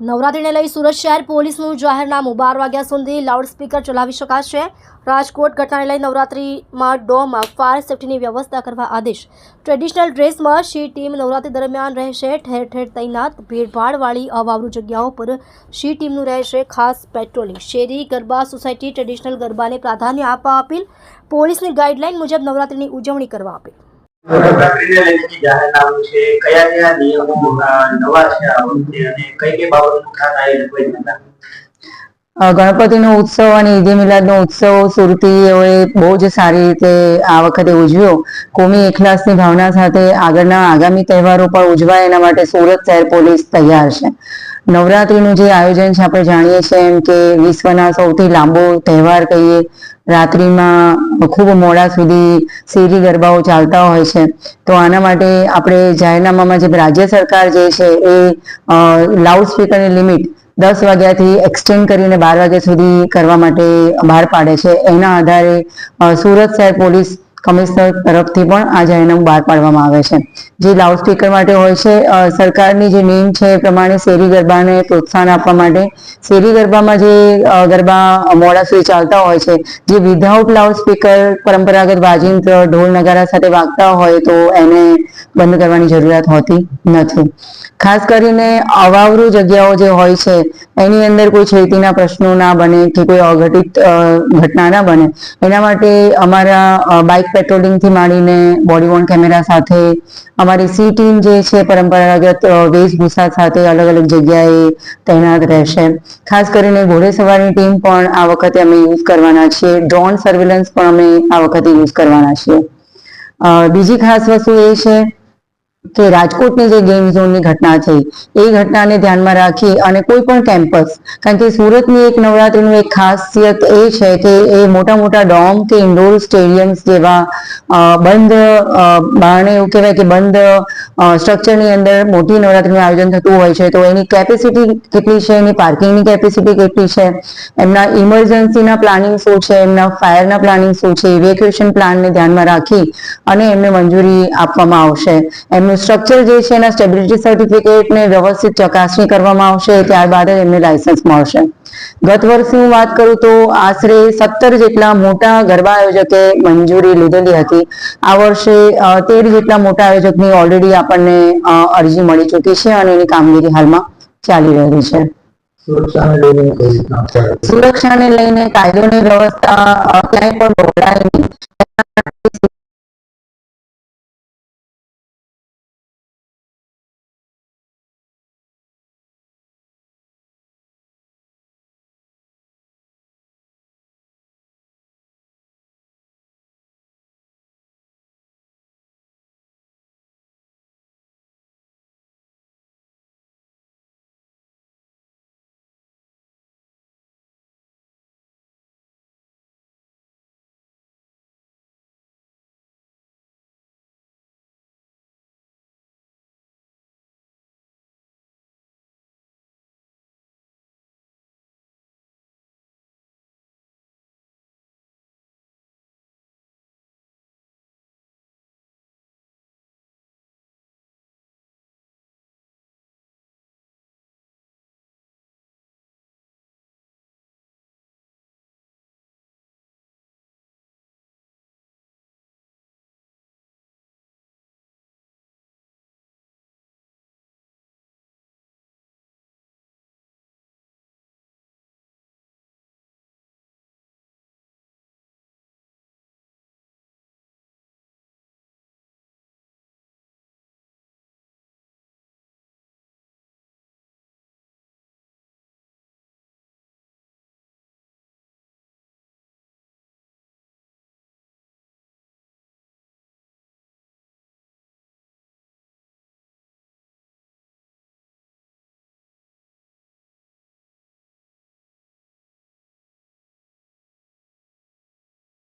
નવરાત્રીને લઈ સુરત શહેર પોલીસનું જાહેરનામું 12 વાગ્યા સુધી લાઉડસ્પીકર ચલાવી શકાશે। રાજકોટ ઘટનાને લઈ નવરાત્રીમાં ડોમાં ફાયર સેફ્ટીની વ્યવસ્થા કરવા આદેશ। ટ્રેડિશનલ ડ્રેસમાં શી ટીમ નવરાત્રી દરમિયાન રહેશે ઠેર ઠેર તૈનાત। ભીડભાડવાળી અવાવરૂ જગ્યાઓ પર શી ટીમનું રહેશે ખાસ પેટ્રોલિંગ। શેરી ગરબા સોસાયટી ટ્રેડિશનલ ગરબાને પ્રાધાન્ય આપવા અપીલ। પોલીસની ગાઈડલાઈન મુજબ નવરાત્રીની ઉજવણી કરવા અપીલ। નવરાત્રીને લઈને જે જાહેરનામું છે, કયા કયા નિયમો નવા છે આ વખતે અને કઈ કઈ બાબતનું ખાસ આયોજન કોઈ થતા? ગણપતિનો ઉત્સવ અને ઈદ એ મિલાદનો ઉત્સવ સુરતીઓએ બહુ જ સારી રીતે આ વખતે ઉજવ્યો। કોમી એકલાસની ભાવના સાથે આગળના આગામી તહેવારો પણ ઉજવાય એના માટે સુરત શહેર પોલીસ તૈયાર છે। નવરાત્રીનું જે આયોજન છે આપણે જાણીએ છીએ એમ કે વિશ્વના સૌથી લાંબો તહેવાર કહીએ। રાત્રિમાં ખૂબ મોડા સુધી શેરી ગરબાઓ ચાલતા હોય છે, તો આના માટે આપણે જાહેરનામામાં જે રાજ્ય સરકાર જે છે એ લાઉડ સ્પીકરની લિમિટ 10 વાગ્યાથી એક્સટેન્ડ કરીને 12 વાગ્યા સુધી કરવા માટે બહાર પાડે છે। એના આધારે સુરત શહેર પોલીસ કમિશનર તરફથી પણ આ જાહેરનામું બહાર પાડવામાં આવે છે। જે લાઉડ સ્પીકર માટે હોય છે, સરકારની જે નેમ છે એ પ્રમાણે શેરી ગરબાને પ્રોત્સાહન આપવા માટે શેરી ગરબામાં જે ગરબા મોડા સુધી ચાલતા હોય છે, જે વિધાઉટ લાઉડ સ્પીકર પરંપરાગત વાજિંત્ર ઢોલ નગારા સાથે વાગતા હોય તો એને બંધ કરવાની જરૂરિયાત હોતી નથી। ખાસ કરીને અવાવરૂ જગ્યાઓ જે હોય છે એની અંદર કોઈ છેડતીના પ્રશ્નો ના બને કે કોઈ અઘટિત ઘટના ના બને એના માટે અમારા બાઇક પેટ્રોલિંગથી માંડીને બોડી વોર્ન કેમેરા સાથે અમારી સી ટીમ જે છે પરંપરાગત વેશભૂષા સાથે અલગ અલગ જગ્યાએ તૈનાત રહેશે। ખાસ કરીને ઘોડેસવારની ટીમ પણ આ વખતે અમે યુઝ કરવાના છીએ। ડ્રોન સર્વેલન્સ પણ અમે આ વખતે યુઝ કરવાના છીએ। બીજી ખાસ વસ્તુ એ છે કે રાજકોટની જે ગેમ ઝોનની ઘટના થઈ એ ઘટનાને ધ્યાનમાં રાખી અને કોઈ પણ કેમ્પસ, કારણ કે સુરતની એક નવરાત્રીનું એક ખાસિયત એ છે કે એ મોટા મોટા ડોમ કે ઇન્ડોર સ્ટેડિયમ્સ જેવા બંધ બારણે એવું કહેવાય કે બંધ સ્ટ્રક્ચરની અંદર મોટી નવરાત્રીનું આયોજન થતું હોય છે, તો એની કેપેસિટી કેટલી છે, એની પાર્કિંગની કેપેસિટી કેટલી છે, એમના ઇમરજન્સીના પ્લાનિંગ શું છે, એમના ફાયરના પ્લાનિંગ શું છે, ઇવેક્યુએશન પ્લાનને ધ્યાનમાં રાખી અને એમને મંજૂરી આપવામાં આવશે। એમનું સ્ટ્રક્ચર જે છે એના સ્ટેબિલિટી સર્ટિફિકેટને વ્યવસ્થિત ચકાસણી કરવામાં આવશે, ત્યારબાદ જ એમને લાયસન્સ મળશે। ગત વર્ષની વાત કરું તો આશરે 17 જેટલા મોટા ગરબા આયોજકે મંજૂરી લીધેલી હતી। આ વર્ષે 13 જેટલા મોટા આયોજકની ઓલરેડી આપણને અરજી મળી ચૂકી છે અને એની કામગીરી હાલમાં ચાલી રહી છે। સુરક્ષાને લઈને કાયદોની વ્યવસ્થા ક્યાંય પણ ડોલાય નહીં।